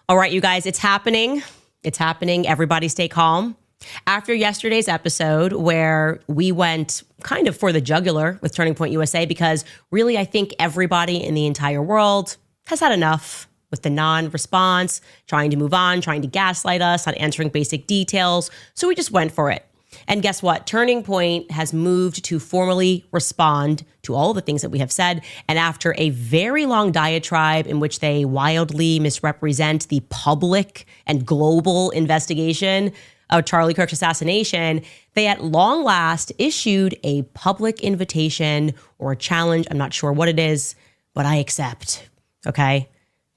All right, you guys, it's happening. It's happening. Everybody stay calm. After yesterday's episode where we went kind of for the jugular with Turning Point USA, because really I think everybody in the entire world has had enough with the non-response, trying to move on, trying to gaslight us on answering basic details. So we just went for it. And guess what? Turning Point has moved to formally respond to all the things that we have said. And after a very long diatribe in which they wildly misrepresent the public and global investigation of Charlie Kirk's assassination, they at long last issued a public invitation or a challenge. I'm not sure what it is, but I accept. Okay?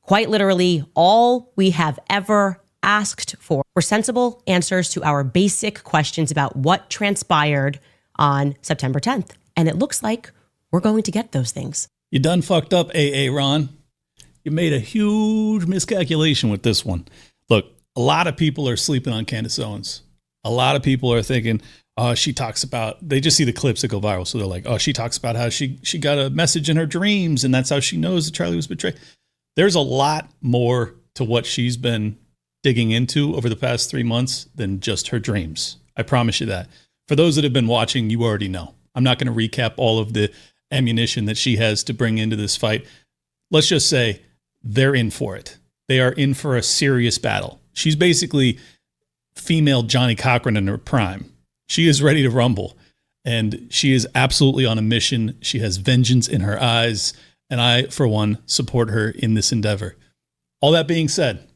Quite literally, all we have ever asked for were sensible answers to our basic questions about what transpired on September 10th. And it looks like we're going to get those things. You done fucked up, AA Ron. You made a huge miscalculation with this one. Look, a lot of people are sleeping on Candace Owens. A lot of people are thinking, oh, she talks about, they just see the clips that go viral. So they're like, oh, she talks about how she got a message in her dreams and that's how she knows that Charlie was betrayed. There's a lot more to what she's been digging into over the past 3 months than just her dreams. I promise you that. For those that have been watching, you already know. I'm not going to recap all of the ammunition that she has to bring into this fight. Let's just say they're in for it. They are in for a serious battle. She's basically female Johnny Cochran in her prime. She is ready to rumble, and she is absolutely on a mission. She has vengeance in her eyes, and I, for one, support her in this endeavor. All that being said,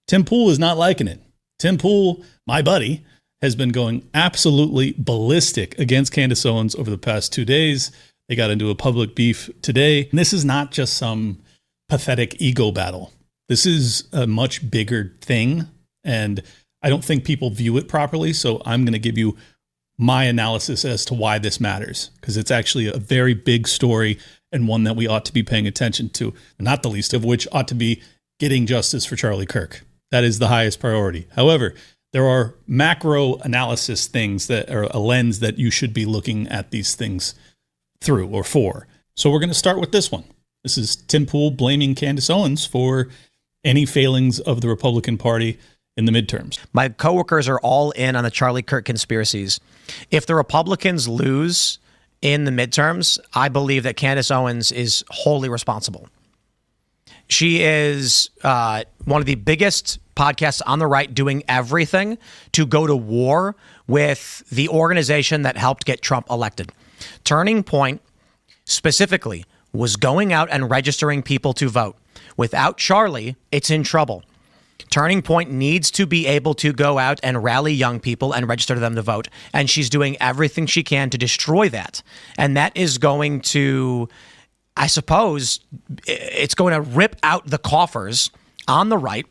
Tim Pool is not liking it. Tim Pool, my buddy, has been going absolutely ballistic against Candace Owens over the past 2 days. They got into a public beef today. And this is not just some pathetic ego battle. This is a much bigger thing, and I don't think people view it properly. So I'm going to give you my analysis as to why this matters, because it's actually a very big story and one that we ought to be paying attention to, not the least of which ought to be getting justice for Charlie Kirk. That is the highest priority. However, there are macro analysis things that are a lens that you should be looking at these things through or for. So we're going to start with this one. This is Tim Pool blaming Candace Owens for any failings of the Republican Party in the midterms. My coworkers are all in on the Charlie Kirk conspiracies. If the Republicans lose in the midterms, I believe that Candace Owens is wholly responsible. She is one of the biggest podcasts on the right doing everything to go to war with the organization that helped get Trump elected. Turning Point specifically was going out and registering people to vote. Without Charlie, it's in trouble. Turning Point needs to be able to go out and rally young people and register them to vote. And she's doing everything she can to destroy that. And that is going to, I suppose, it's going to rip out the coffers on the right.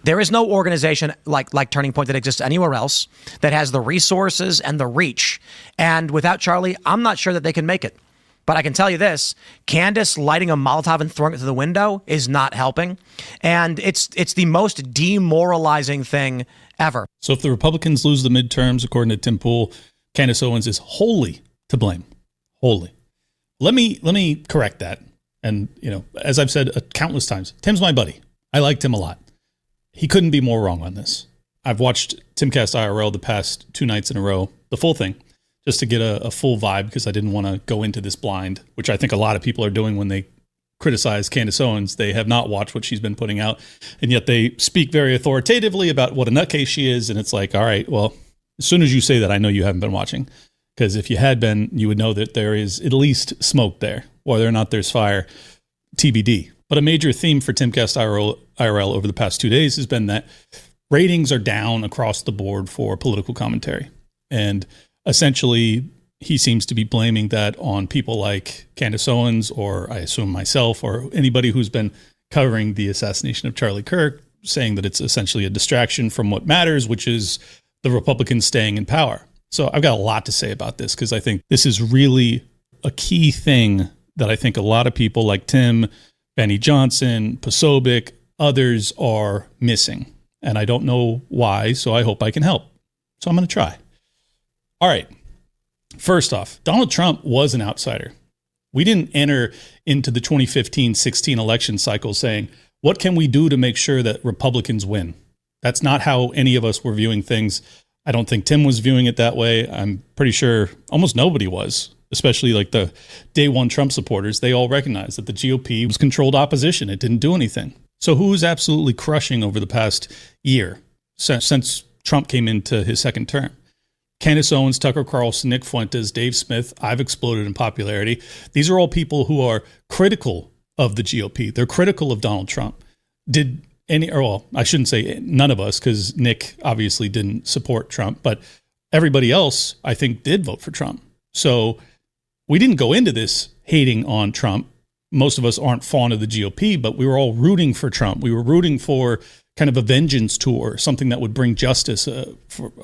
There is no organization like Turning Point that exists anywhere else that has the resources and the reach. And without Charlie, I'm not sure that they can make it. But I can tell you this, Candace lighting a Molotov and throwing it through the window is not helping. And it's the most demoralizing thing ever. So if the Republicans lose the midterms, according to Tim Pool, Candace Owens is wholly to blame. Wholly. Let me correct that. And, you know, as I've said countless times, Tim's my buddy. I like Tim a lot. He couldn't be more wrong on this. I've watched Timcast IRL the past 2 nights in a row, the full thing, just to get a full vibe, because I didn't want to go into this blind, which I think a lot of people are doing when they criticize Candace Owens. They have not watched what she's been putting out, and yet they speak very authoritatively about what a nutcase she is. And it's like, all right, well, as soon as you say that, I know you haven't been watching, because if you had been, you would know that there is at least smoke there. Whether or not there's fire, TBD. But a major theme for Timcast IRL over the past 2 days has been that ratings are down across the board for political commentary. And essentially, he seems to be blaming that on people like Candace Owens, or I assume myself, or anybody who's been covering the assassination of Charlie Kirk, saying that it's essentially a distraction from what matters, which is the Republicans staying in power. So I've got a lot to say about this, because I think this is really a key thing that I think a lot of people like Tim, Benny Johnson, Posobiec, others are missing. And I don't know why, so I hope I can help. So I'm going to try. All right. First off, Donald Trump was an outsider. We didn't enter into the 2015-16 election cycle saying, what can we do to make sure that Republicans win? That's not how any of us were viewing things. I don't think Tim was viewing it that way. I'm pretty sure almost nobody was, especially like the day one Trump supporters. They all recognized that the GOP was controlled opposition. It didn't do anything. So who is absolutely crushing over the past year since Trump came into his second term? Candace Owens, Tucker Carlson, Nick Fuentes, Dave Smith. I've exploded in popularity. These are all people who are critical of the GOP. They're critical of Donald Trump. I shouldn't say none of us, because Nick obviously didn't support Trump, but everybody else, I think, did vote for Trump. So we didn't go into this hating on Trump. Most of us aren't fond of the GOP, but we were all rooting for Trump. We were rooting for kind of a vengeance tour, something that would bring justice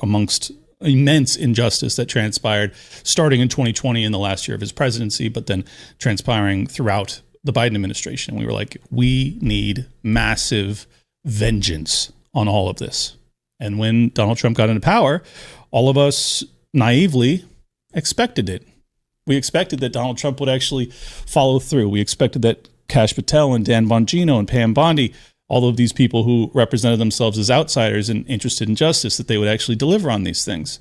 amongst immense injustice that transpired starting in 2020 in the last year of his presidency, but then transpiring throughout the Biden administration. We were like, we need massive vengeance on all of this. And when Donald Trump got into power, all of us naively expected it. We expected that Donald Trump would actually follow through. We expected that Kash Patel and Dan Bongino and Pam Bondi, all of these people who represented themselves as outsiders and interested in justice, that they would actually deliver on these things.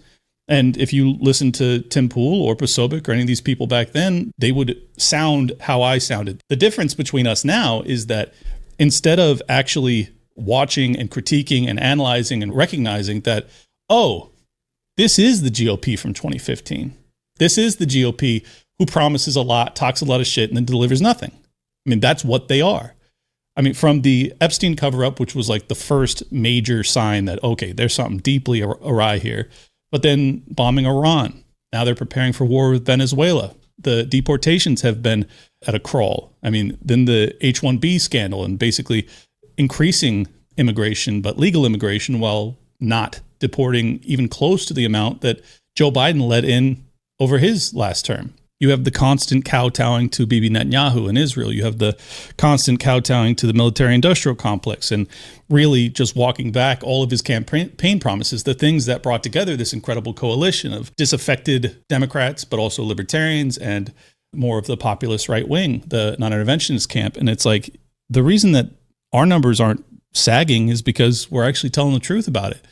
And if you listen to Tim Pool or Posobiec or any of these people back then, they would sound how I sounded. The difference between us now is that instead of actually watching and critiquing and analyzing and recognizing that, oh, this is the GOP from 2015. This is the GOP who promises a lot, talks a lot of shit, and then delivers nothing. I mean, that's what they are. I mean, from the Epstein cover-up, which was like the first major sign that, okay, there's something deeply awry here. But then bombing Iran. Now they're preparing for war with Venezuela. The deportations have been at a crawl. I mean, then the H-1B scandal and basically increasing immigration, but legal immigration, while not deporting even close to the amount that Joe Biden let in over his last term. You have the constant kowtowing to Bibi Netanyahu in Israel. You have the constant kowtowing to the military-industrial complex and really just walking back all of his campaign promises, the things that brought together this incredible coalition of disaffected Democrats, but also libertarians and more of the populist right wing, the non-interventionist camp. And it's like the reason that our numbers aren't sagging is because we're actually telling the truth about it.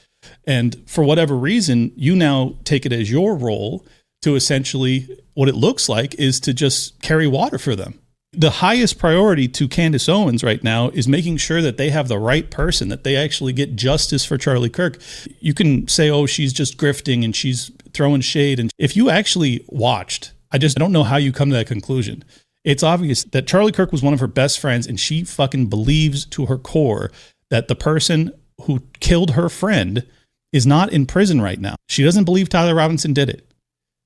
And for whatever reason, you now take it as your role to essentially, what it looks like is to just carry water for them. The highest priority to Candace Owens right now is making sure that they have the right person, that they actually get justice for Charlie Kirk. You can say, oh, she's just grifting and she's throwing shade. And if you actually watched, I don't know how you come to that conclusion. It's obvious that Charlie Kirk was one of her best friends, and she fucking believes to her core that the person who killed her friend is not in prison right now. She doesn't believe Tyler Robinson did it.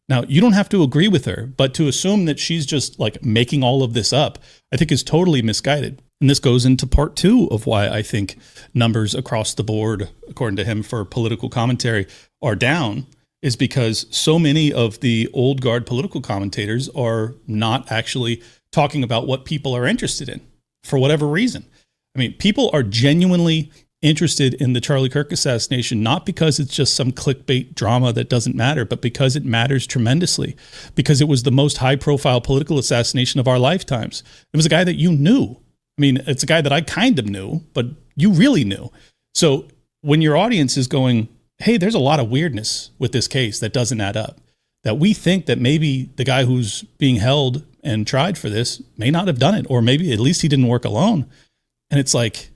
Now, you don't have to agree with her, but to assume that she's just like making all of this up, I think is totally misguided. And this goes into part two of why I think numbers across the board, according to him, for political commentary are down, is because so many of the old guard political commentators are not actually talking about what people are interested in for whatever reason. I mean, people are genuinely interested in the Charlie Kirk assassination, not because it's just some clickbait drama that doesn't matter, but because it matters tremendously, because it was the most high profile political assassination of our lifetimes. It was a guy that you knew. I mean, it's a guy that I kind of knew, but you really knew. So when your audience is going, hey, there's a lot of weirdness with this case that doesn't add up, that we think that maybe the guy who's being held and tried for this may not have done it, or maybe at least he didn't work alone. And it's like,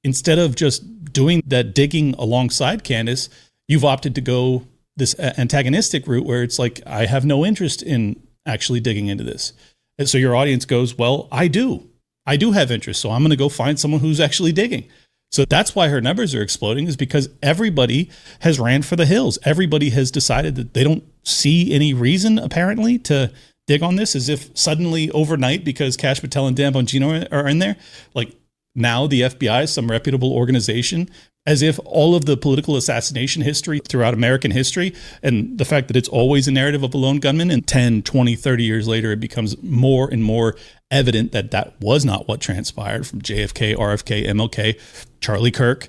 instead of just doing that digging alongside Candace, you've opted to go this antagonistic route where it's like, I have no interest in actually digging into this. And so your audience goes, well, I do have interest. So I'm going to go find someone who's actually digging. So that's why her numbers are exploding, is because everybody has ran for the hills. Everybody has decided that they don't see any reason, apparently, to dig on this, as if suddenly overnight, because Kash Patel and Dan Bongino are in there, like, now the FBI is some reputable organization, as if all of the political assassination history throughout American history and the fact that it's always a narrative of a lone gunman, and 10, 20, 30 years later, it becomes more and more evident that that was not what transpired from JFK, RFK, MLK, Charlie Kirk.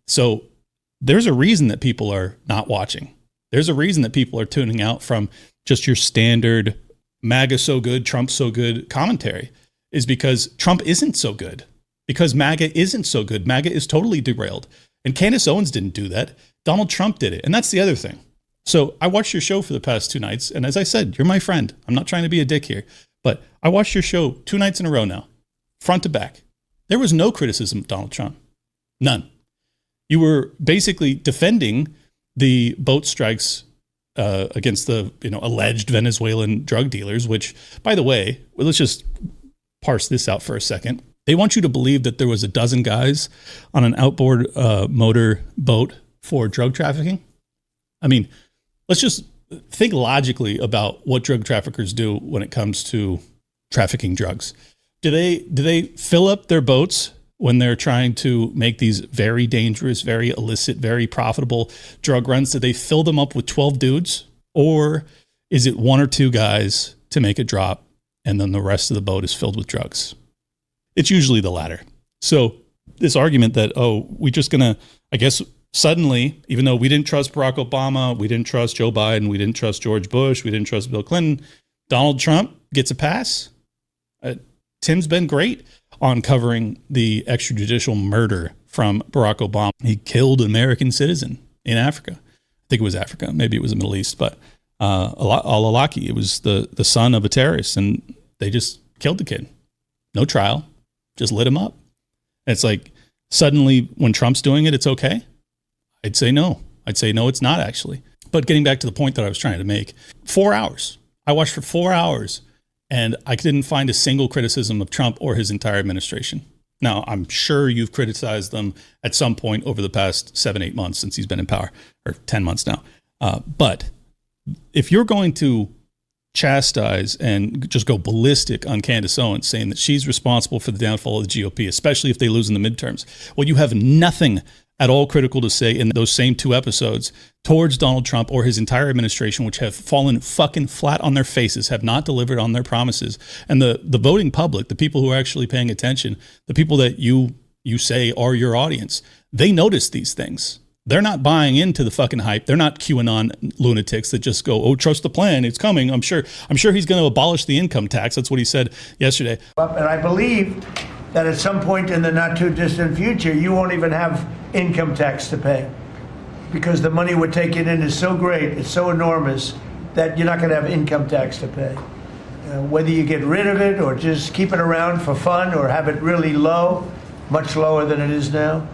So there's a reason that people are not watching. There's a reason that people are tuning out from just your standard MAGA so good, Trump so good commentary, is because Trump isn't so good. because MAGA isn't so good. MAGA is totally derailed. And Candace Owens didn't do that. Donald Trump did it. And that's the other thing. So I watched your show for the past 2 nights. And as I said, you're my friend. I'm not trying to be a dick here. But I watched your show 2 nights in a row now, front to back. There was no criticism of Donald Trump. None. You were basically defending the boat strikes against the alleged Venezuelan drug dealers, which, by the way, let's just parse this out for a second. They want you to believe that there was a dozen guys on an outboard motor boat for drug trafficking. I mean, let's just think logically about what drug traffickers do when it comes to trafficking drugs. Do they fill up their boats when they're trying to make these very dangerous, very illicit, very profitable drug runs? Do they fill them up with 12 dudes? Or is it 1 or 2 guys to make a drop and then the rest of the boat is filled with drugs? It's usually the latter. So this argument that, we're just going to, I guess, suddenly, even though we didn't trust Barack Obama, we didn't trust Joe Biden, we didn't trust George Bush, we didn't trust Bill Clinton, Donald Trump gets a pass. Tim's been great on covering the extrajudicial murder from Barack Obama. He killed an American citizen in Africa. I think it was Africa. Maybe it was the Middle East, but al-Awlaki, it was the son of a terrorist, and they just killed the kid. No trial, just lit him up. And it's like, suddenly when Trump's doing it, it's okay? I'd say no. I'd say no, it's not actually. But getting back to the point that I was trying to make, 4 hours. I watched for 4 hours. And I didn't find a single criticism of Trump or his entire administration. Now, I'm sure you've criticized them at some point over the past 7-8 months since he's been in power, or 10 months now. But if you're going to chastise and just go ballistic on Candace Owens, saying that she's responsible for the downfall of the GOP, especially if they lose in the midterms, well, you have nothing at all critical to say in those same 2 episodes towards Donald Trump or his entire administration, which have fallen fucking flat on their faces, have not delivered on their promises. And the voting public, the people who are actually paying attention, the people that you say are your audience, they notice these things. They're not buying into the fucking hype. They're not QAnon lunatics that just go, trust the plan, it's coming. I'm sure he's going to abolish the income tax. That's what he said yesterday. And I believe that at some point in the not too distant future, you won't even have income tax to pay, because the money we're taking in is so great, it's so enormous, that you're not going to have income tax to pay. Whether you get rid of it or just keep it around for fun or have it really low, much lower than it is now,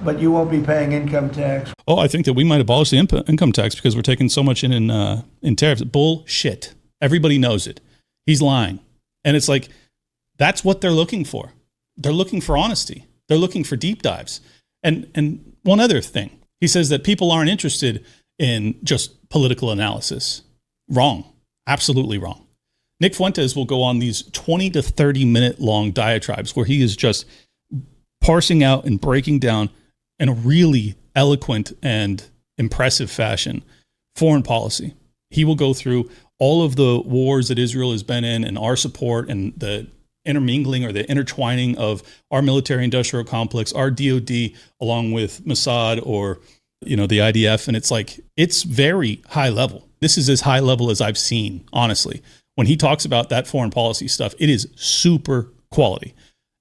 but you won't be paying income tax. Oh, I think that we might abolish the income tax because we're taking so much in tariffs. Bullshit. Everybody knows it. He's lying. And it's like, that's what they're looking for. They're looking for honesty. They're looking for deep dives. And one other thing, he says that people aren't interested in just political analysis. Wrong. Absolutely wrong. Nick Fuentes will go on these 20 to 30 minute long diatribes where he is just parsing out and breaking down in a really eloquent and impressive fashion foreign policy. He will go through all of the wars that Israel has been in and our support and the intermingling or the intertwining of our military industrial complex, our DOD, along with Mossad or, the IDF. And it's like, it's very high level. This is as high level as I've seen, honestly. When he talks about that foreign policy stuff, it is super quality.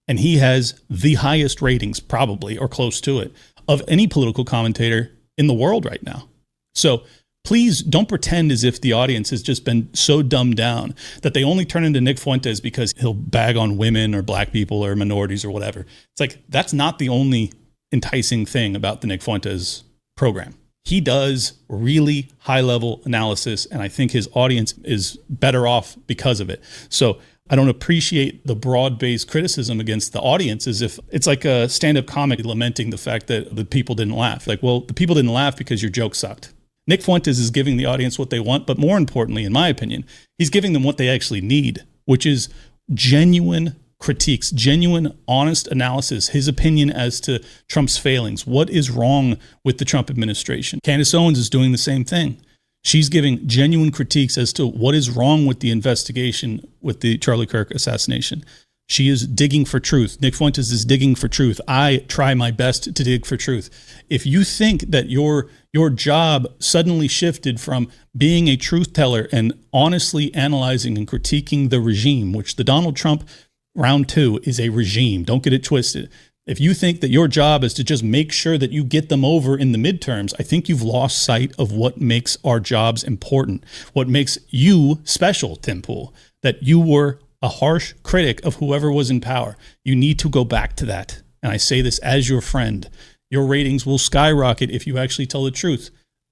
And he has the highest ratings, probably, or close to it, of any political commentator in the world right now. So please don't pretend as if the audience has just been so dumbed down that they only turn into Nick Fuentes because he'll bag on women or black people or minorities or whatever. It's like, that's not the only enticing thing about the Nick Fuentes program. He does really high level analysis, and I think his audience is better off because of it. So I don't appreciate the broad-based criticism against the audience as if it's like a stand-up comic lamenting the fact that the people didn't laugh. Like, well, the people didn't laugh because your joke sucked. Nick Fuentes is giving the audience what they want, but more importantly, in my opinion, he's giving them what they actually need, which is genuine critiques, genuine, honest analysis, his opinion as to Trump's failings. What is wrong with the Trump administration? Candace Owens is doing the same thing. She's giving genuine critiques as to what is wrong with the investigation with the Charlie Kirk assassination. She is digging for truth. Nick Fuentes is digging for truth. I try my best to dig for truth. If you think that your job suddenly shifted from being a truth teller and honestly analyzing and critiquing the regime, which the Donald Trump round 2 is a regime. Don't get it twisted. If you think that your job is to just make sure that you get them over in the midterms, I think you've lost sight of what makes our jobs important, what makes you special, Tim Pool, that you were a harsh critic of whoever was in power. You need to go back to that. And I say this as your friend. Your ratings will skyrocket if you actually tell the truth.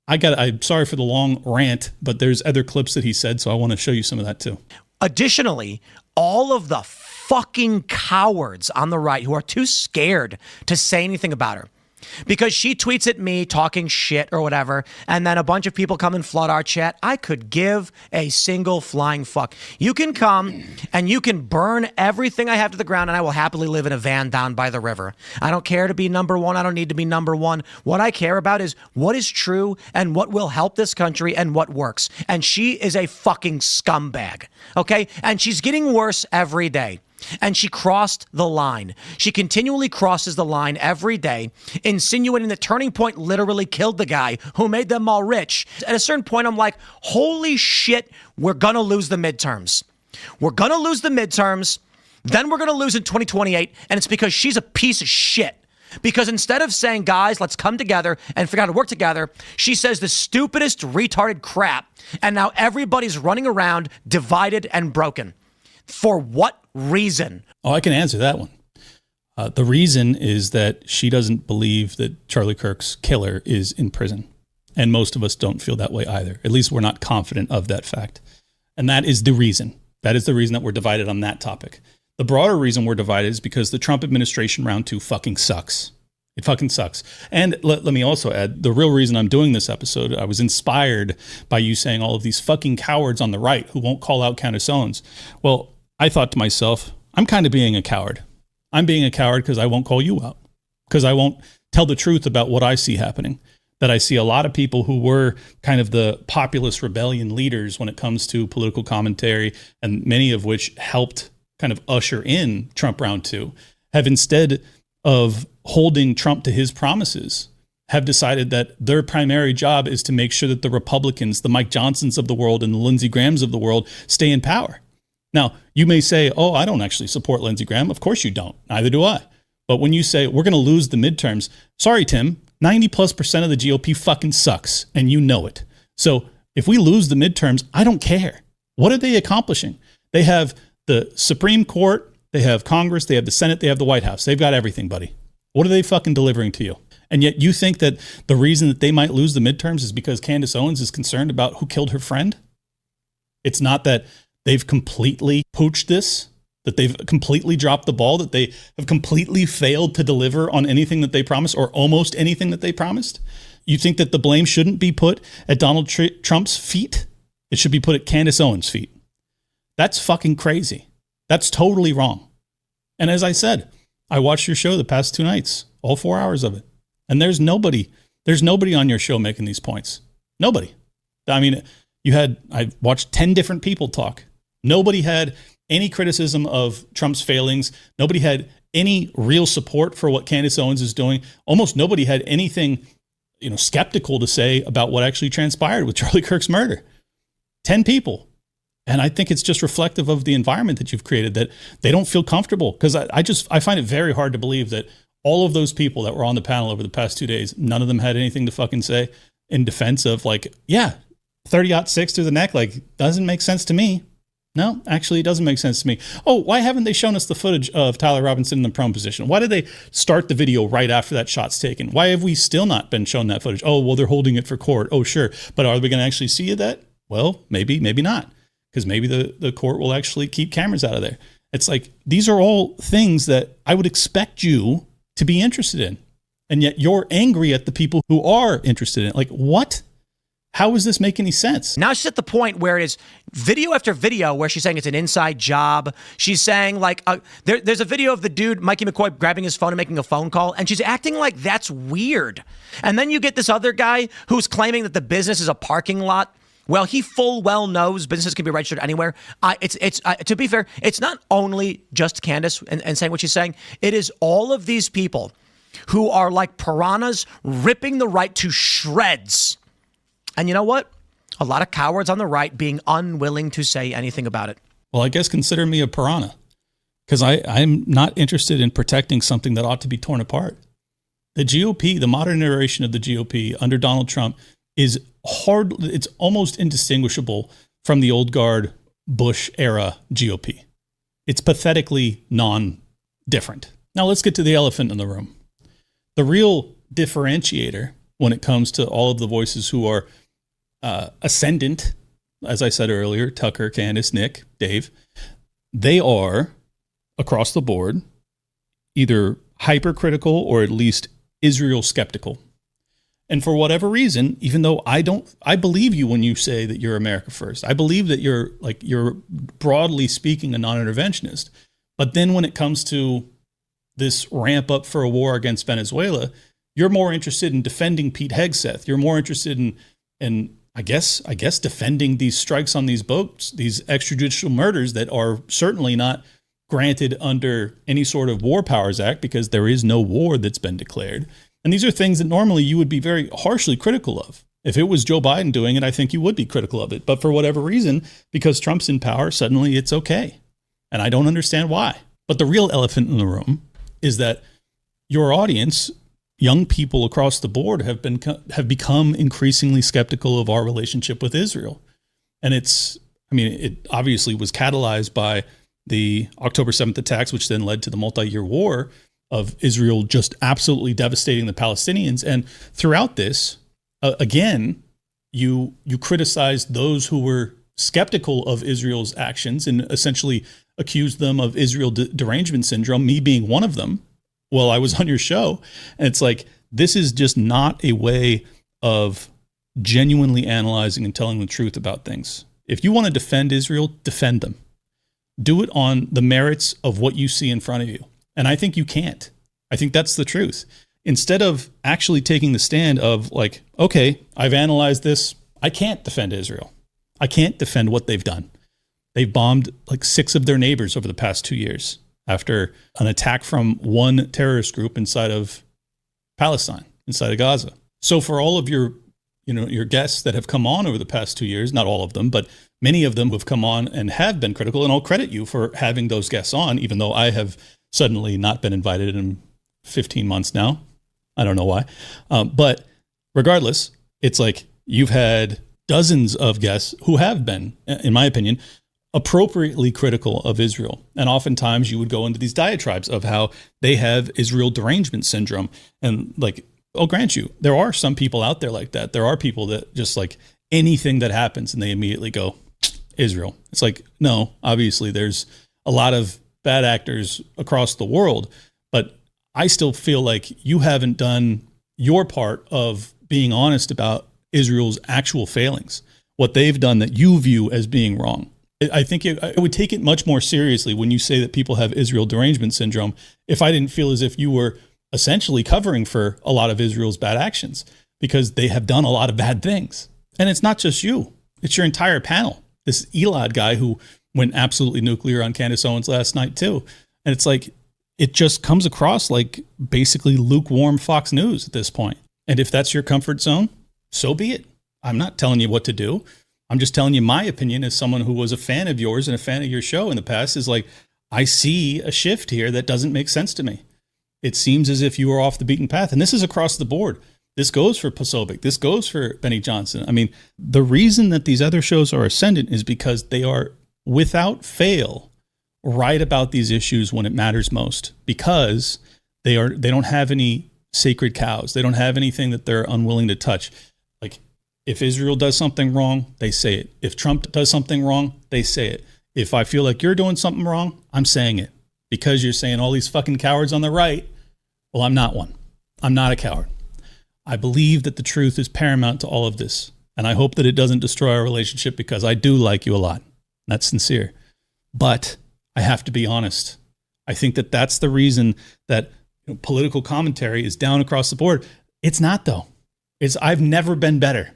I'm sorry for the long rant, but there's other clips that he said, so I want to show you some of that too. Additionally, all of the fucking cowards on the right who are too scared to say anything about her because she tweets at me talking shit or whatever, and then a bunch of people come and flood our chat. I could give a single flying fuck. You can come and you can burn everything I have to the ground, and I will happily live in a van down by the river. I don't care to be number one. I don't need to be number one. What I care about is what is true and what will help this country and what works. And she is a fucking scumbag, okay? And she's getting worse every day. And she crossed the line. She continually crosses the line every day, insinuating that Turning Point literally killed the guy who made them all rich. At a certain point, I'm like, holy shit, we're going to lose the midterms. We're going to lose the midterms. Then we're going to lose in 2028. And it's because she's a piece of shit. Because instead of saying, guys, let's come together and figure out how to work together, she says the stupidest retarded crap. And now everybody's running around divided and broken. For what reason? Oh, I can answer that one. The reason is that she doesn't believe that Charlie Kirk's killer is in prison. And most of us don't feel that way either. At least we're not confident of that fact. And that is the reason. That is the reason that we're divided on that topic. The broader reason we're divided is because the Trump administration round 2 fucking sucks. It fucking sucks. And let me also add, the real reason I'm doing this episode, I was inspired by you saying all of these fucking cowards on the right who won't call out Candace Owens. Well, I thought to myself, I'm kind of being a coward. I'm being a coward because I won't call you out, because I won't tell the truth about what I see happening. That I see a lot of people who were kind of the populist rebellion leaders when it comes to political commentary, and many of which helped kind of usher in Trump round 2, have instead of holding Trump to his promises, have decided that their primary job is to make sure that the Republicans, the Mike Johnsons of the world and the Lindsey Grahams of the world stay in power. Now, you may say, oh, I don't actually support Lindsey Graham. Of course you don't. Neither do I. But when you say we're going to lose the midterms, sorry, Tim, 90+% of the GOP fucking sucks, and you know it. So if we lose the midterms, I don't care. What are they accomplishing? They have the Supreme Court, they have Congress, they have the Senate, they have the White House. They've got everything, buddy. What are they fucking delivering to you? And yet you think that the reason that they might lose the midterms is because Candace Owens is concerned about who killed her friend? It's not that they've completely pooched this, that they've completely dropped the ball, that they have completely failed to deliver on anything that they promised, or almost anything that they promised. You think that the blame shouldn't be put at Donald Trump's feet? It should be put at Candace Owens' feet. That's fucking crazy. That's totally wrong. And as I said, I watched your show the past 2 nights, all 4 hours of it. And there's nobody on your show making these points. Nobody. I mean, I watched 10 different people talk. Nobody had any criticism of Trump's failings. Nobody had any real support for what Candace Owens is doing. Almost nobody had anything, skeptical to say about what actually transpired with Charlie Kirk's murder. 10 people. And I think it's just reflective of the environment that you've created, that they don't feel comfortable. Because I find it very hard to believe that all of those people that were on the panel over the past 2 days, none of them had anything to fucking say in defense of 30-06 through the neck, doesn't make sense to me. No, actually, it doesn't make sense to me. Oh, why haven't they shown us the footage of Tyler Robinson in the prone position? Why did they start the video right after that shot's taken? Why have we still not been shown that footage? Oh, well, they're holding it for court. Oh, sure. But are we going to actually see that? Well, maybe not. Because maybe the court will actually keep cameras out of there. It's these are all things that I would expect you to be interested in. And yet you're angry at the people who are interested in it. What? How does this make any sense? Now she's at the point where it is video after video where she's saying it's an inside job. She's saying there's a video of the dude, Mikey McCoy, grabbing his phone and making a phone call. And she's acting like that's weird. And then you get this other guy who's claiming that the business is a parking lot. Well, he full well knows businesses can be registered anywhere. To be fair, it's not only just Candace and saying what she's saying. It is all of these people who are like piranhas ripping the right to shreds. And you know what? A lot of cowards on the right being unwilling to say anything about it. Well, I guess consider me a piranha, because I'm not interested in protecting something that ought to be torn apart. The GOP, the modern iteration of the GOP under Donald Trump is hard. It's almost indistinguishable from the old guard Bush era GOP. It's pathetically non-different. Now let's get to the elephant in the room. The real differentiator when it comes to all of the voices who are ascendant, as I said earlier, Tucker, Candace, Nick, Dave, they are across the board either hypercritical or at least Israel skeptical. And for whatever reason, even though I believe you when you say that you're America first. I believe that you're broadly speaking a non-interventionist. But then when it comes to this ramp up for a war against Venezuela, you're more interested in defending Pete Hegseth. You're more interested in I guess defending these strikes on these boats, these extrajudicial murders that are certainly not granted under any sort of War Powers Act because there is no war that's been declared. And these are things that normally you would be very harshly critical of. If it was Joe Biden doing it, I think you would be critical of it. But for whatever reason, because Trump's in power, suddenly it's okay. And I don't understand why. But the real elephant in the room is that your audience, young people across the board, have become increasingly skeptical of our relationship with Israel. And it obviously was catalyzed by the October 7th attacks, which then led to the multi-year war of Israel just absolutely devastating the Palestinians. And throughout this, again, you criticized those who were skeptical of Israel's actions and essentially accused them of Israel derangement syndrome, me being one of them. Well, I was on your show, and it's like, this is just not a way of genuinely analyzing and telling the truth about things. If you want to defend Israel, defend them. Do it on the merits of what you see in front of you. And I think you can't. I think that's the truth. Instead of actually taking the stand of like, okay, I've analyzed this. I can't defend Israel. I can't defend what they've done. They've bombed like 6 of their neighbors over the past 2 years after an attack from one terrorist group inside of Palestine, inside of Gaza. So for all of your guests that have come on over the past 2 years, not all of them, but many of them who have come on and have been critical, and I'll credit you for having those guests on, even though I have suddenly not been invited in 15 months now. I don't know why. But regardless, it's like you've had dozens of guests who have been, in my opinion, appropriately critical of Israel. And oftentimes you would go into these diatribes of how they have Israel derangement syndrome. And like, I'll grant you, there are some people out there like that. There are people that just like anything that happens and they immediately go, Israel. It's like, no, obviously there's a lot of bad actors across the world, but I still feel like you haven't done your part of being honest about Israel's actual failings, what they've done that you view as being wrong. I think I would take it much more seriously when you say that people have Israel derangement syndrome if I didn't feel as if you were essentially covering for a lot of Israel's bad actions, because they have done a lot of bad things. And it's not just you. It's your entire panel. This Elad guy who went absolutely nuclear on Candace Owens last night too. And it's like, it just comes across like basically lukewarm Fox News at this point. And if that's your comfort zone, so be it. I'm not telling you what to do. I'm just telling you my opinion as someone who was a fan of yours and a fan of your show in the past is like, I see a shift here that doesn't make sense to me. It seems as if you are off the beaten path. And this is across the board. This goes for Posobiec. This goes for Benny Johnson. I mean, the reason that these other shows are ascendant is because they are without fail right about these issues when it matters most, because they don't have any sacred cows. They don't have anything that they're unwilling to touch. Like, if Israel does something wrong, they say it. If Trump does something wrong, they say it. If I feel like you're doing something wrong, I'm saying it. Because you're saying all these fucking cowards on the right, well, I'm not one. I'm not a coward. I believe that the truth is paramount to all of this. And I hope that it doesn't destroy our relationship, because I do like you a lot. That's sincere. But I have to be honest. I think that that's the reason that political commentary is down across the board. It's not, though. I've never been better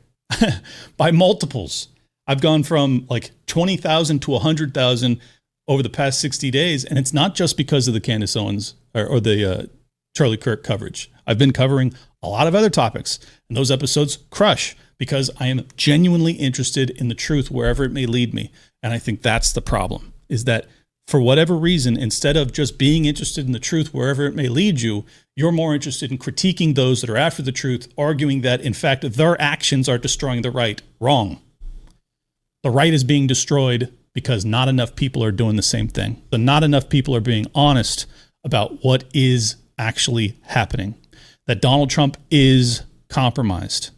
by multiples. I've gone from like 20,000 to 100,000 over the past 60 days. And it's not just because of the Candace Owens or the Charlie Kirk coverage. I've been covering a lot of other topics, and those episodes crush because I am genuinely interested in the truth wherever it may lead me. And I think that's the problem, is that for whatever reason, instead of just being interested in the truth wherever it may lead you, you're more interested in critiquing those that are after the truth, arguing that, in fact, their actions are destroying the right. Wrong. The right is being destroyed because not enough people are doing the same thing. The not enough people are being honest about what is actually happening. That Donald Trump is compromised.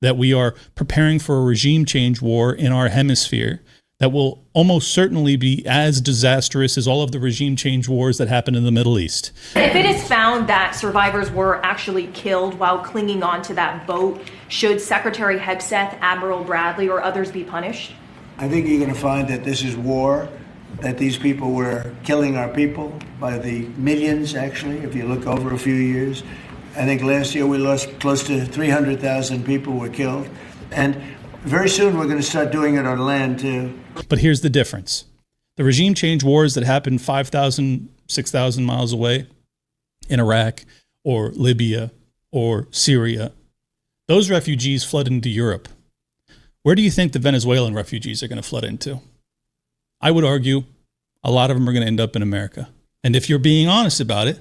That we are preparing for a regime change war in our hemisphere that will almost certainly be as disastrous as all of the regime change wars that happened in the Middle East. If it is found that survivors were actually killed while clinging on to that boat, should Secretary Hegseth, Admiral Bradley, or others be punished? I think you're going to find that this is war, that these people were killing our people by the millions, actually, if you look over a few years. I think last year we lost close to 300,000 people were killed. And very soon we're going to start doing it on land, too. But here's the difference. The regime change wars that happened 5,000, 6,000 miles away in Iraq or Libya or Syria, those refugees flood into Europe. Where do you think the Venezuelan refugees are going to flood into? I would argue a lot of them are going to end up in America. And if you're being honest about it,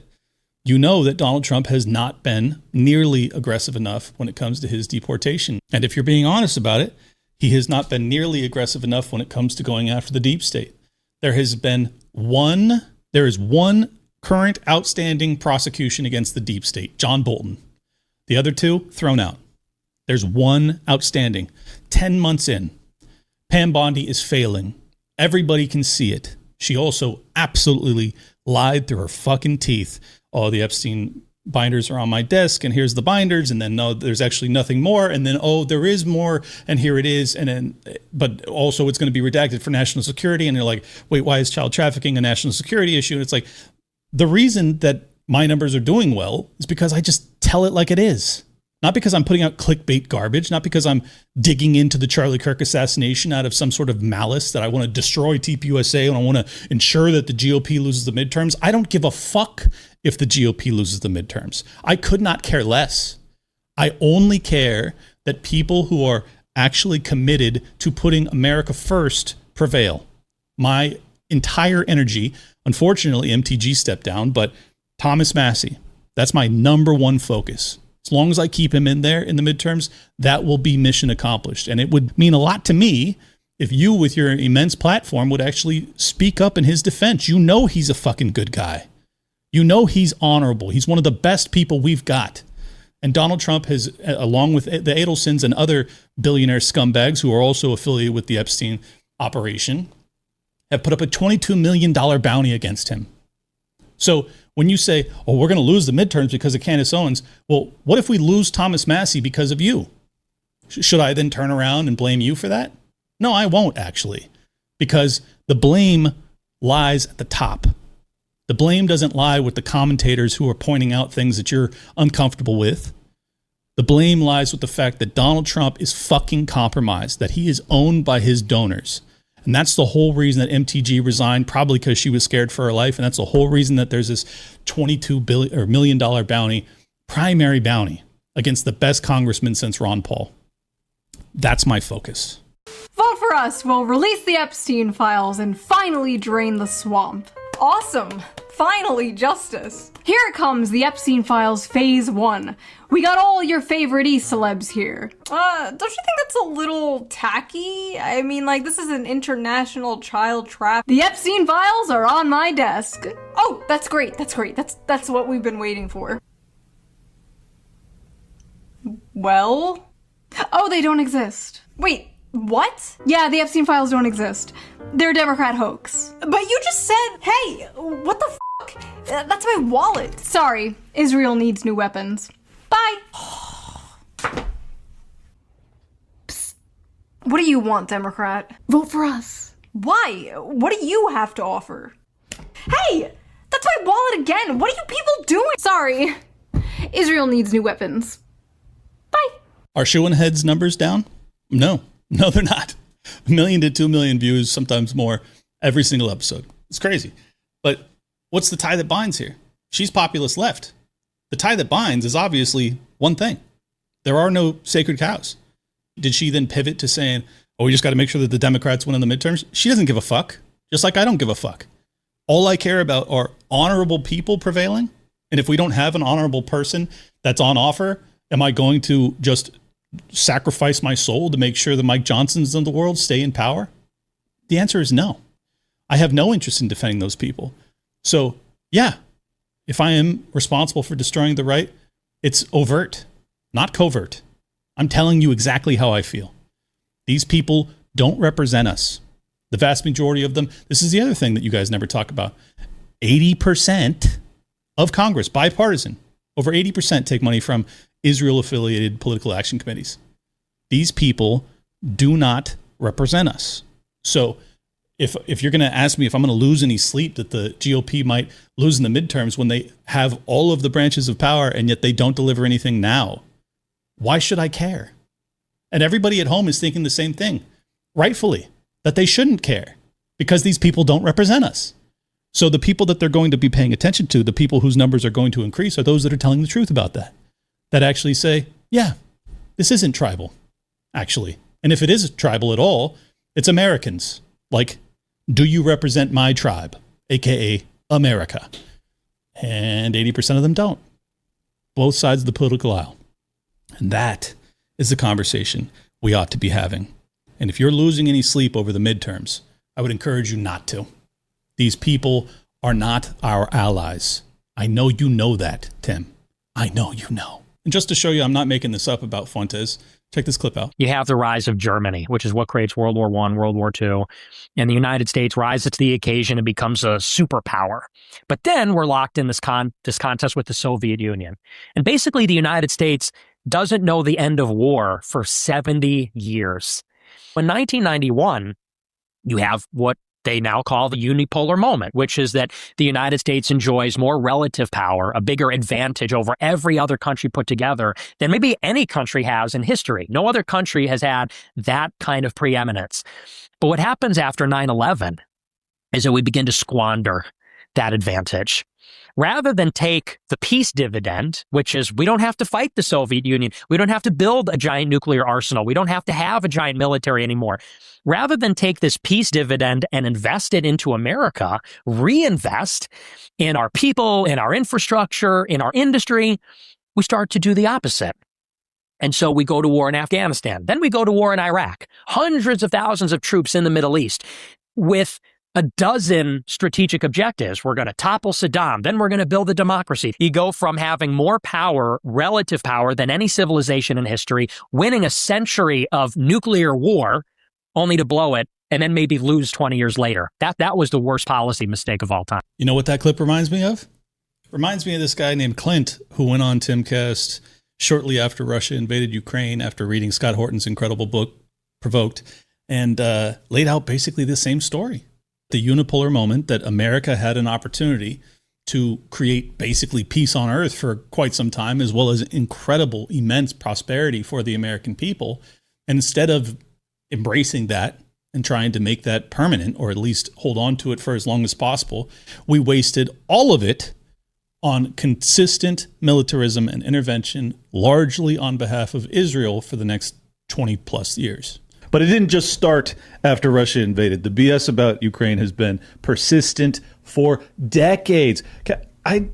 you know that Donald Trump has not been nearly aggressive enough when it comes to his deportation. And if you're being honest about it, he has not been nearly aggressive enough when it comes to going after the deep state. There is one current outstanding prosecution against the deep state, John Bolton. The other two, thrown out. There's one outstanding. 10 months in, Pam Bondi is failing. Everybody can see it. She also absolutely lied through her fucking teeth. Oh, the Epstein binders are on my desk, and here's the binders, and then no, there's actually nothing more, and then oh, there is more, and here it is, and then but also it's going to be redacted for national security, and you're like, wait, why is child trafficking a national security issue? And it's like, the reason that my numbers are doing well is because I just tell it like it is. Not because I'm putting out clickbait garbage, not because I'm digging into the Charlie Kirk assassination out of some sort of malice that I want to destroy TPUSA and I want to ensure that the GOP loses the midterms. I don't give a fuck if the GOP loses the midterms. I could not care less. I only care that people who are actually committed to putting America first prevail. My entire energy, unfortunately, MTG stepped down, but Thomas Massie, that's my number one focus. As long as I keep him in there in the midterms, that will be mission accomplished. And it would mean a lot to me if you, with your immense platform, would actually speak up in his defense. You know he's a fucking good guy. You know he's honorable. He's one of the best people we've got. And Donald Trump has, along with the Adelsons and other billionaire scumbags who are also affiliated with the Epstein operation, have put up a $22 million bounty against him. So when you say, oh, we're going to lose the midterms because of Candace Owens, well, what if we lose Thomas Massie because of you? Should I then turn around and blame you for that? No, I won't actually, because the blame lies at the top. The blame doesn't lie with the commentators who are pointing out things that you're uncomfortable with. The blame lies with the fact that Donald Trump is fucking compromised, that he is owned by his donors. And that's the whole reason that MTG resigned, probably because she was scared for her life. And that's the whole reason that there's this $22 million bounty, primary bounty, against the best congressman since Ron Paul. That's my focus. Vote for us. We'll release the Epstein files and finally drain the swamp. Awesome. Finally, justice. Here it comes, the Epstein files phase 1. We got all your favorite E-celebs here. Don't you think that's a little tacky? I mean, like, this is an international child trap. The Epstein files are on my desk. Oh, that's great. That's great. That's what we've been waiting for. Well? Oh, they don't exist. Wait, what? Yeah, the Epstein files don't exist. They're a Democrat hoax. But you just said, hey, what the fuck? That's my wallet. Sorry, Israel needs new weapons. Bye. Psst. What do you want, Democrat? Vote for us. Why? What do you have to offer? Hey, that's my wallet again. What are you people doing? Sorry, Israel needs new weapons. Bye. Are Schoenhead's numbers down? No, they're not. 1 million to 2 million views, sometimes more, every single episode. It's crazy. But what's the tie that binds here? She's populist left. The tie that binds is obviously one thing. There are no sacred cows. Did she then pivot to saying, oh, we just got to make sure that the Democrats win in the midterms? She doesn't give a fuck, just like I don't give a fuck. All I care about are honorable people prevailing. And if we don't have an honorable person that's on offer, am I going to just sacrifice my soul to make sure the Mike Johnsons of the world stay in power? The answer is no. I have no interest in defending those people. So, yeah, if I am responsible for destroying the right, it's overt, not covert. I'm telling you exactly how I feel. These people don't represent us. The vast majority of them, this is the other thing that you guys never talk about. 80% of Congress, bipartisan, over 80% take money from Israel-affiliated political action committees. These people do not represent us. So if you're going to ask me if I'm going to lose any sleep that the GOP might lose in the midterms when they have all of the branches of power and yet they don't deliver anything now, why should I care? And everybody at home is thinking the same thing, rightfully, that they shouldn't care because these people don't represent us. So the people that they're going to be paying attention to, the people whose numbers are going to increase, are those that are telling the truth about that actually say, yeah, this isn't tribal, actually. And if it is tribal at all, it's Americans. Like, do you represent my tribe, aka America? And 80% of them don't. Both sides of the political aisle. And that is the conversation we ought to be having. And if you're losing any sleep over the midterms, I would encourage you not to. These people are not our allies. I know you know that, Tim. I know you know. And just to show you I'm not making this up about Fuentes, check this clip out. You have the rise of Germany, which is what creates World War I, World War II. And the United States rises to the occasion and becomes a superpower. But then we're locked in this contest with the Soviet Union. And basically the United States doesn't know the end of war for 70 years. In 1991, you have what they now call the unipolar moment, which is that the United States enjoys more relative power, a bigger advantage over every other country put together than maybe any country has in history. No other country has had that kind of preeminence. But what happens after 9/11 is that we begin to squander that advantage. Rather than take the peace dividend, which is we don't have to fight the Soviet Union, we don't have to build a giant nuclear arsenal, we don't have to have a giant military anymore. Rather than take this peace dividend and invest it into America, reinvest in our people, in our infrastructure, in our industry, we start to do the opposite. And so we go to war in Afghanistan. Then we go to war in Iraq. Hundreds of thousands of troops in the Middle East with a dozen strategic objectives. We're going to topple Saddam. Then we're going to build a democracy. You go from having more power, relative power, than any civilization in history, winning a century of nuclear war, only to blow it and then maybe lose 20 years later. That was the worst policy mistake of all time. You know what that clip reminds me of? Reminds me of this guy named Clint who went on Timcast shortly after Russia invaded Ukraine after reading Scott Horton's incredible book, Provoked, and laid out basically the same story. The unipolar moment that America had an opportunity to create basically peace on earth for quite some time, as well as incredible, immense prosperity for the American people. And instead of embracing that and trying to make that permanent, or at least hold on to it for as long as possible, we wasted all of it on consistent militarism and intervention, largely on behalf of Israel for the next 20 plus years. But it didn't just start after Russia invaded. The BS about Ukraine has been persistent for decades. Can I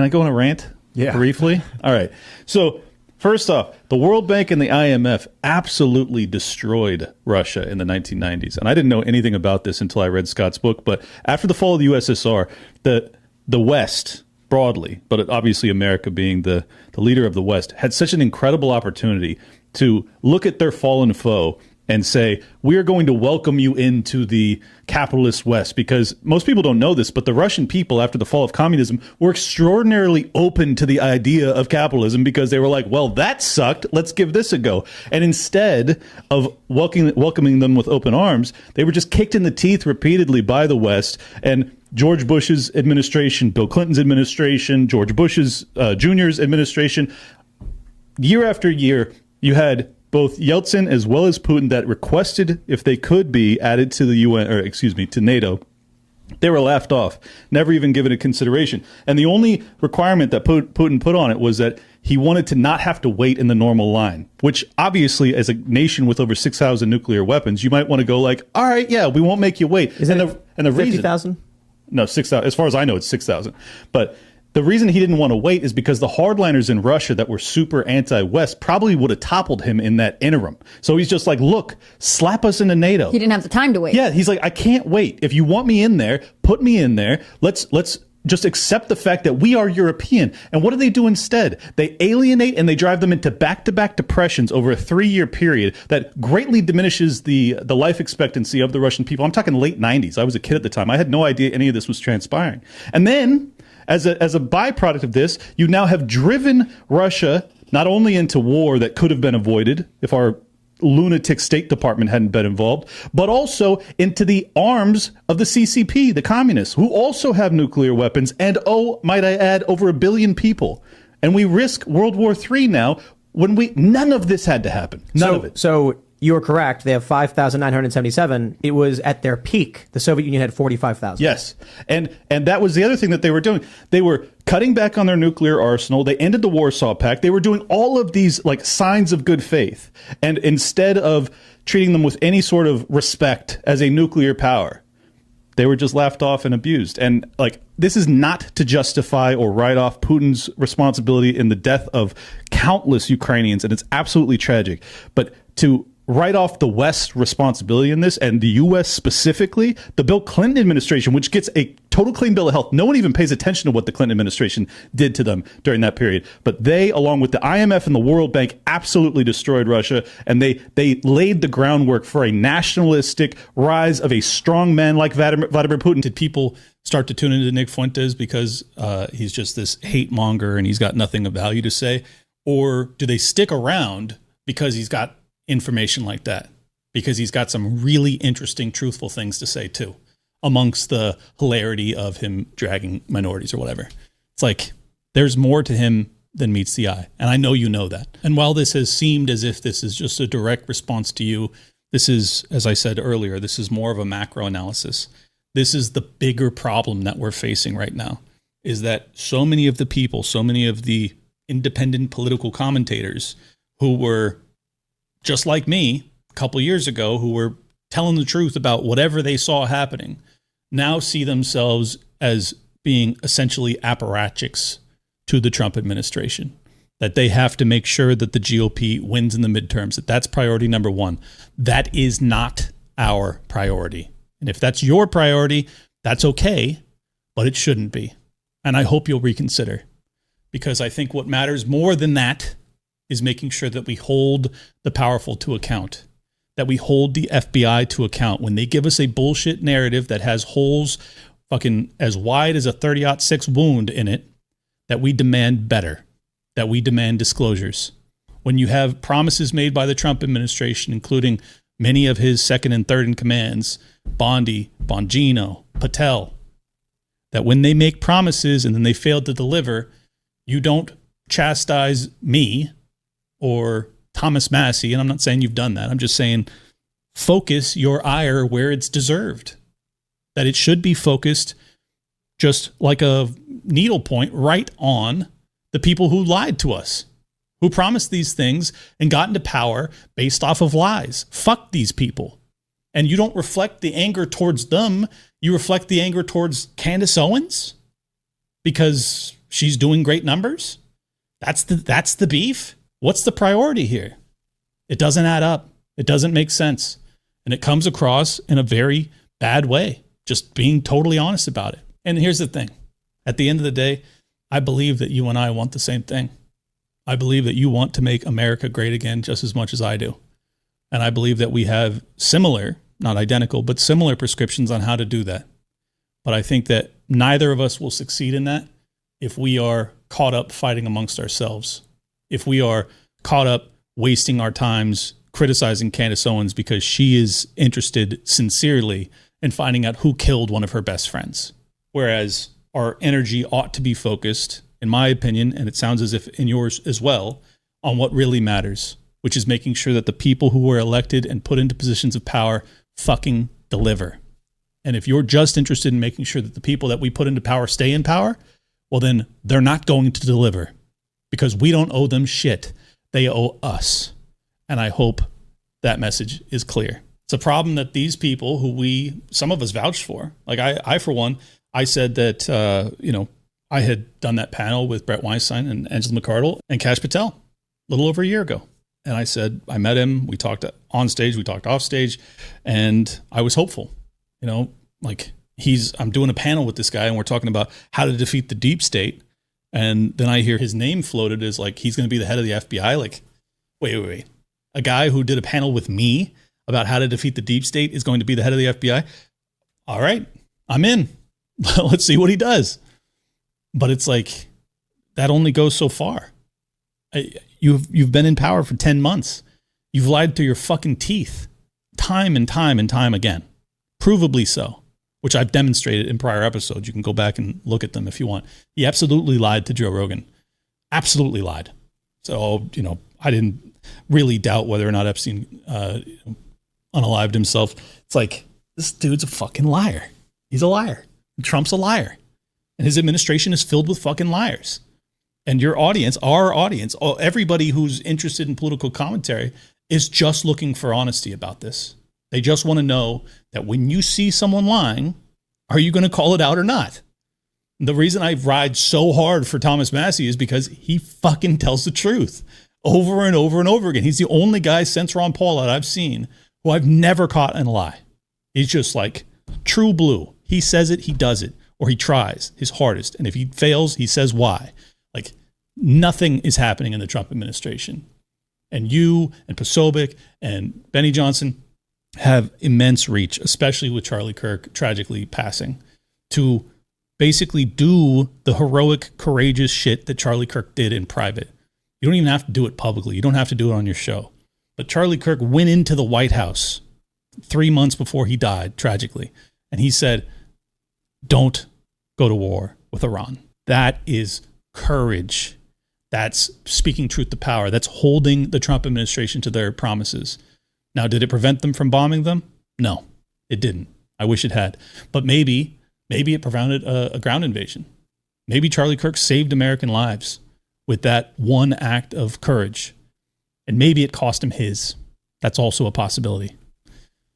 go on a rant? Yeah. Briefly? All right. So first off, the World Bank and the IMF absolutely destroyed Russia in the 1990s. And I didn't know anything about this until I read Scott's book. But after the fall of the USSR, the West broadly, but obviously America being the leader of the West, had such an incredible opportunity to look at their fallen foe and say, we are going to welcome you into the capitalist West. Because most people don't know this, but the Russian people, after the fall of communism, were extraordinarily open to the idea of capitalism because they were like, well, that sucked. Let's give this a go. And instead of welcoming them with open arms, they were just kicked in the teeth repeatedly by the West. And George Bush's administration, Bill Clinton's administration, George Bush's Jr.'s administration, year after year, you had both Yeltsin as well as Putin that requested if they could be added to the UN, or excuse me, to NATO. They were laughed off, never even given a consideration. And the only requirement that Putin put on it was that he wanted to not have to wait in the normal line, which obviously as a nation with over 6,000 nuclear weapons, you might want to go like, all right, yeah, we won't make you wait. And the reason 50,000? No, 6,000. As far as I know, it's 6,000. But the reason he didn't want to wait is because the hardliners in Russia that were super anti-West probably would have toppled him in that interim. So he's just like, look, slap us into NATO. He didn't have the time to wait. Yeah, he's like, I can't wait. If you want me in there, put me in there. Let's just accept the fact that we are European. And what do they do instead? They alienate and they drive them into back-to-back depressions over a 3-year period that greatly diminishes the life expectancy of the Russian people. I'm talking late 90s. I was a kid at the time. I had no idea any of this was transpiring. And then, as a byproduct of this, you now have driven Russia not only into war that could have been avoided if our lunatic State Department hadn't been involved, but also into the arms of the CCP, the communists, who also have nuclear weapons, and might I add, over 1 billion people. And we risk World War III now when none of this had to happen. None of it. So you're correct. They have 5,977. It was at their peak. The Soviet Union had 45,000. Yes. And that was the other thing that they were doing. They were cutting back on their nuclear arsenal. They ended the Warsaw Pact. They were doing all of these like signs of good faith. And instead of treating them with any sort of respect as a nuclear power, they were just laughed off and abused. And like, this is not to justify or write off Putin's responsibility in the death of countless Ukrainians. And it's absolutely tragic. But to write off the West's responsibility in this, and the U.S. specifically, the Bill Clinton administration, which gets a total clean bill of health. No one even pays attention to what the Clinton administration did to them during that period. But they, along with the IMF and the World Bank, absolutely destroyed Russia, and they laid the groundwork for a nationalistic rise of a strong man like Vladimir Putin. Did people start to tune into Nick Fuentes because he's just this hate monger and he's got nothing of value to say? Or do they stick around because he's got information like that, because he's got some really interesting, truthful things to say too, amongst the hilarity of him dragging minorities or whatever? It's like, there's more to him than meets the eye. And I know you know that. And while this has seemed as if this is just a direct response to you, this is, as I said earlier, this is more of a macro analysis. This is the bigger problem that we're facing right now, is that so many of the people, so many of the independent political commentators who were just like me a couple years ago, who were telling the truth about whatever they saw happening, now see themselves as being essentially apparatchiks to the Trump administration, that they have to make sure that the GOP wins in the midterms, that's priority number one. That is not our priority. And if that's your priority, that's okay, but it shouldn't be. And I hope you'll reconsider, because I think what matters more than that is making sure that we hold the powerful to account, that we hold the FBI to account when they give us a bullshit narrative that has holes fucking as wide as a 30-06 wound in it, that we demand better, that we demand disclosures. When you have promises made by the Trump administration, including many of his second and third in commands, Bondi, Bongino, Patel, that when they make promises and then they fail to deliver, you don't chastise me or Thomas Massey, and I'm not saying you've done that. I'm just saying focus your ire where it's deserved. That it should be focused just like a needle point right on the people who lied to us, who promised these things and got into power based off of lies. Fuck these people. And you don't reflect the anger towards them. You reflect the anger towards Candace Owens because she's doing great numbers. That's the beef. What's the priority here? It doesn't add up. It doesn't make sense. And it comes across in a very bad way, just being totally honest about it. And here's the thing. At the end of the day, I believe that you and I want the same thing. I believe that you want to make America great again just as much as I do. And I believe that we have similar, not identical, but similar prescriptions on how to do that. But I think that neither of us will succeed in that if we are caught up fighting amongst ourselves. If we are caught up wasting our times criticizing Candace Owens because she is interested sincerely in finding out who killed one of her best friends. Whereas our energy ought to be focused, in my opinion, and it sounds as if in yours as well, on what really matters, which is making sure that the people who were elected and put into positions of power fucking deliver. And if you're just interested in making sure that the people that we put into power stay in power, well, then they're not going to deliver. Because we don't owe them shit. They owe us. And I hope that message is clear. It's a problem that these people who some of us vouched for, like I for one, I said that, I had done that panel with Brett Weinstein and Angela McArdle and Kash Patel a little over a year ago. And I said, I met him. We talked on stage. We talked off stage. And I was hopeful, I'm doing a panel with this guy and we're talking about how to defeat the deep state. And then I hear his name floated as like, he's going to be the head of the FBI. Like, wait. A guy who did a panel with me about how to defeat the deep state is going to be the head of the FBI. All right, I'm in. Let's see what he does. But it's like, that only goes so far. You've been in power for 10 months. You've lied through your fucking teeth time and time and time again. Provably so, which I've demonstrated in prior episodes. You can go back and look at them if you want. He absolutely lied to Joe Rogan. Absolutely lied. So, I didn't really doubt whether or not Epstein unalived himself. It's like, this dude's a fucking liar. He's a liar. Trump's a liar. And his administration is filled with fucking liars. And your audience, our audience, everybody who's interested in political commentary is just looking for honesty about this. They just want to know that when you see someone lying, are you going to call it out or not? The reason I ride so hard for Thomas Massie is because he fucking tells the truth over and over and over again. He's the only guy since Ron Paul that I've seen who I've never caught in a lie. He's just like true blue. He says it, he does it, or he tries his hardest. And if he fails, he says why. Like, nothing is happening in the Trump administration. And you and Posobiec and Benny Johnson have immense reach, especially with Charlie Kirk tragically passing, to basically do the heroic, courageous shit that Charlie Kirk did in private. You don't even have to do it publicly. You don't have to do it on your show. But Charlie Kirk went into the White House 3 months before he died, tragically. And he said, don't go to war with Iran. That is courage. That's speaking truth to power. That's holding the Trump administration to their promises. Now, did it prevent them from bombing them? No, it didn't. I wish it had. But maybe it prevented a ground invasion. Maybe Charlie Kirk saved American lives with that one act of courage. And maybe it cost him his. That's also a possibility.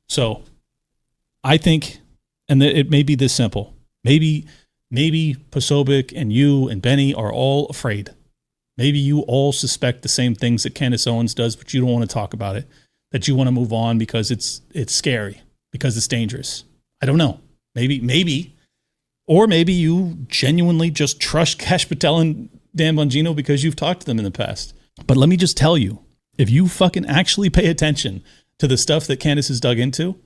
So I think, and it may be this simple. Maybe Posobiec and you and Benny are all afraid. Maybe you all suspect the same things that Candace Owens does, but you don't want to talk about it. That you want to move on because it's scary, because it's dangerous. I don't know. Maybe. Or maybe you genuinely just trust Kash Patel and Dan Bongino because you've talked to them in the past. But let me just tell you, if you fucking actually pay attention to the stuff that Candace has dug into,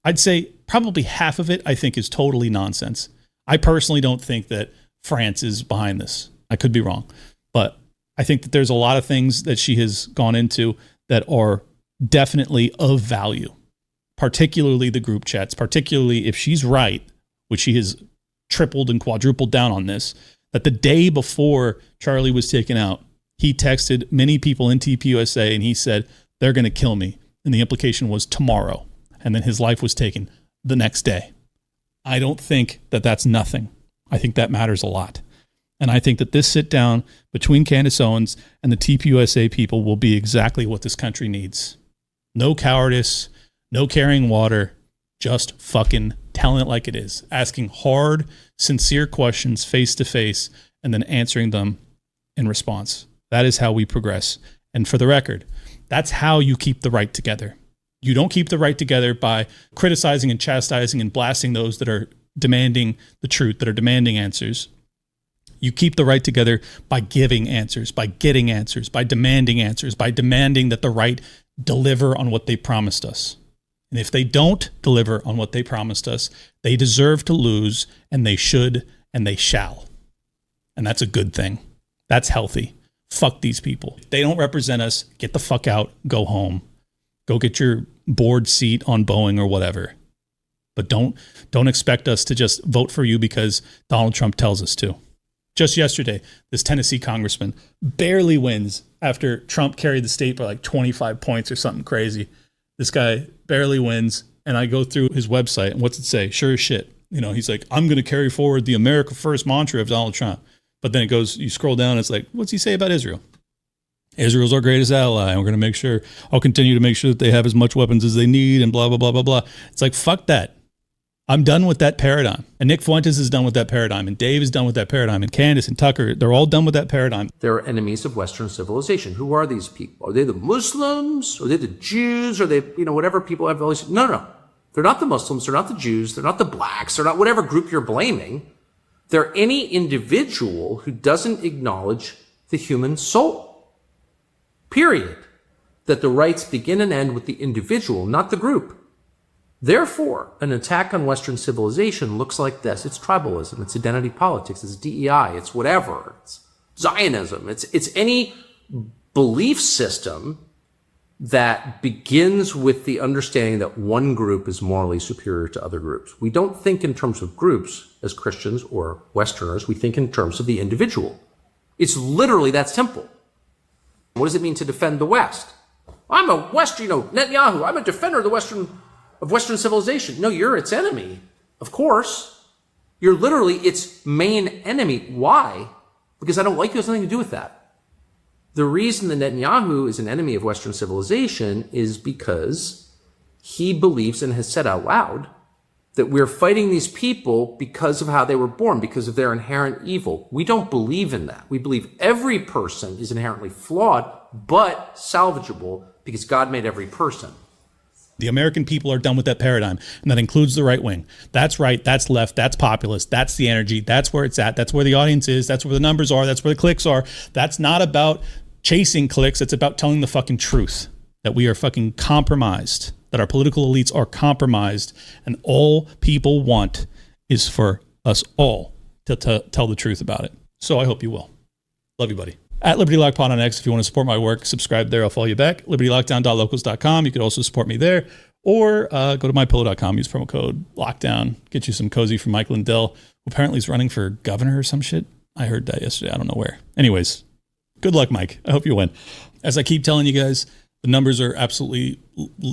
I'd say probably half of it I think is totally nonsense. I personally don't think that France is behind this. I could be wrong. But I think that there's a lot of things that she has gone into that are definitely of value, particularly the group chats, particularly if she's right, which she has tripled and quadrupled down on this, that the day before Charlie was taken out, he texted many people in TPUSA and he said, they're going to kill me. And the implication was tomorrow. And then his life was taken the next day. I don't think that that's nothing. I think that matters a lot. And I think that this sit down between Candace Owens and the TPUSA people will be exactly what this country needs. No cowardice, no carrying water, just fucking telling it like it is, asking hard, sincere questions face to face, and then answering them in response. That is how we progress. And for the record, that's how you keep the right together. You don't keep the right together by criticizing and chastising and blasting those that are demanding the truth, that are demanding answers. You keep the right together by giving answers, by getting answers, by demanding that the right deliver on what they promised us. And if they don't deliver on what they promised us, they deserve to lose, and they should, and they shall. And that's a good thing. That's healthy. Fuck these people. If they don't represent us, get the fuck out, go home. Go get your board seat on Boeing or whatever. But don't expect us to just vote for you because Donald Trump tells us to. Just yesterday, this Tennessee congressman barely wins after Trump carried the state by like 25 points or something crazy. This guy barely wins, and I go through his website, and what's it say? Sure as shit. He's like, I'm going to carry forward the America First mantra of Donald Trump. But then it goes, you scroll down, and it's like, what's he say about Israel? Israel's our greatest ally, and we're going to I'll continue to make sure that they have as much weapons as they need, and blah, blah, blah, blah, blah. It's like, fuck that. I'm done with that paradigm. And Nick Fuentes is done with that paradigm. And Dave is done with that paradigm. And Candace and Tucker, they're all done with that paradigm. They're enemies of Western civilization. Who are these people? Are they the Muslims? Are they the Jews? Are they, whatever people have always... No. They're not the Muslims. They're not the Jews. They're not the blacks. They're not whatever group you're blaming. They're any individual who doesn't acknowledge the human soul. Period. That the rights begin and end with the individual, not the group. Therefore, an attack on Western civilization looks like this. It's tribalism. It's identity politics. It's DEI. It's whatever. It's Zionism. It's any belief system that begins with the understanding that one group is morally superior to other groups. We don't think in terms of groups as Christians or Westerners. We think in terms of the individual. It's literally that simple. What does it mean to defend the West? I'm a Western, Netanyahu. I'm a defender of Western civilization. No, you're its enemy. Of course. You're literally its main enemy. Why? Because I don't like you. It has nothing to do with that. The reason that Netanyahu is an enemy of Western civilization is because he believes and has said out loud that we're fighting these people because of how they were born, because of their inherent evil. We don't believe in that. We believe every person is inherently flawed, but salvageable because God made every person. The American people are done with that paradigm, and that includes the right wing. That's right, that's left, that's populist, that's the energy, that's where it's at, that's where the audience is, that's where the numbers are, that's where the clicks are. That's not about chasing clicks, it's about telling the fucking truth, that we are fucking compromised, that our political elites are compromised, and all people want is for us all to tell the truth about it. So I hope you will. Love you, buddy. At Liberty Lock Pod on X, if you want to support my work, subscribe there. I'll follow you back. LibertyLockdown.locals.com. You could also support me there. Or go to mypillow.com. Use promo code LOCKDOWN. Get you some cozy from Mike Lindell, who apparently is running for governor or some shit. I heard that yesterday. I don't know where. Anyways, good luck, Mike. I hope you win. As I keep telling you guys, the numbers are absolutely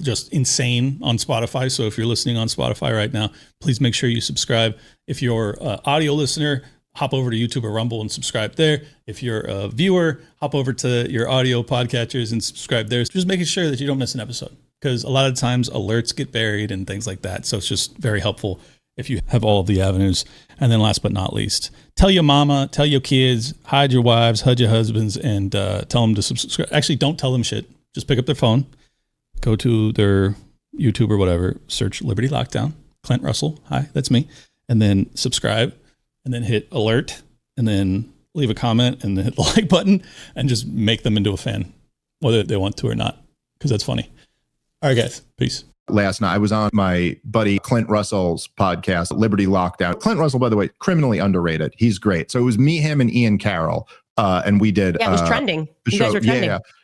just insane on Spotify. So if you're listening on Spotify right now, please make sure you subscribe. If you're an audio listener, hop over to YouTube or Rumble and subscribe there. If you're a viewer, hop over to your audio podcatchers and subscribe there. Just making sure that you don't miss an episode, because a lot of times alerts get buried and things like that. So it's just very helpful if you have all of the avenues. And then last but not least, tell your mama, tell your kids, hide your wives, hide your husbands, and tell them to subscribe. Actually, don't tell them shit. Just pick up their phone, go to their YouTube or whatever, search Liberty Lockdown, Clint Russell. Hi, that's me. And then subscribe. And then hit alert, and then leave a comment, and then hit the like button, and just make them into a fan, whether they want to or not, because that's funny. All right, guys. Peace. Last night, I was on my buddy Clint Russell's podcast, Liberty Lockdown. Clint Russell, by the way, criminally underrated. He's great. So it was me, him, and Ian Carroll. And we did. Yeah, it was trending. You guys were trending.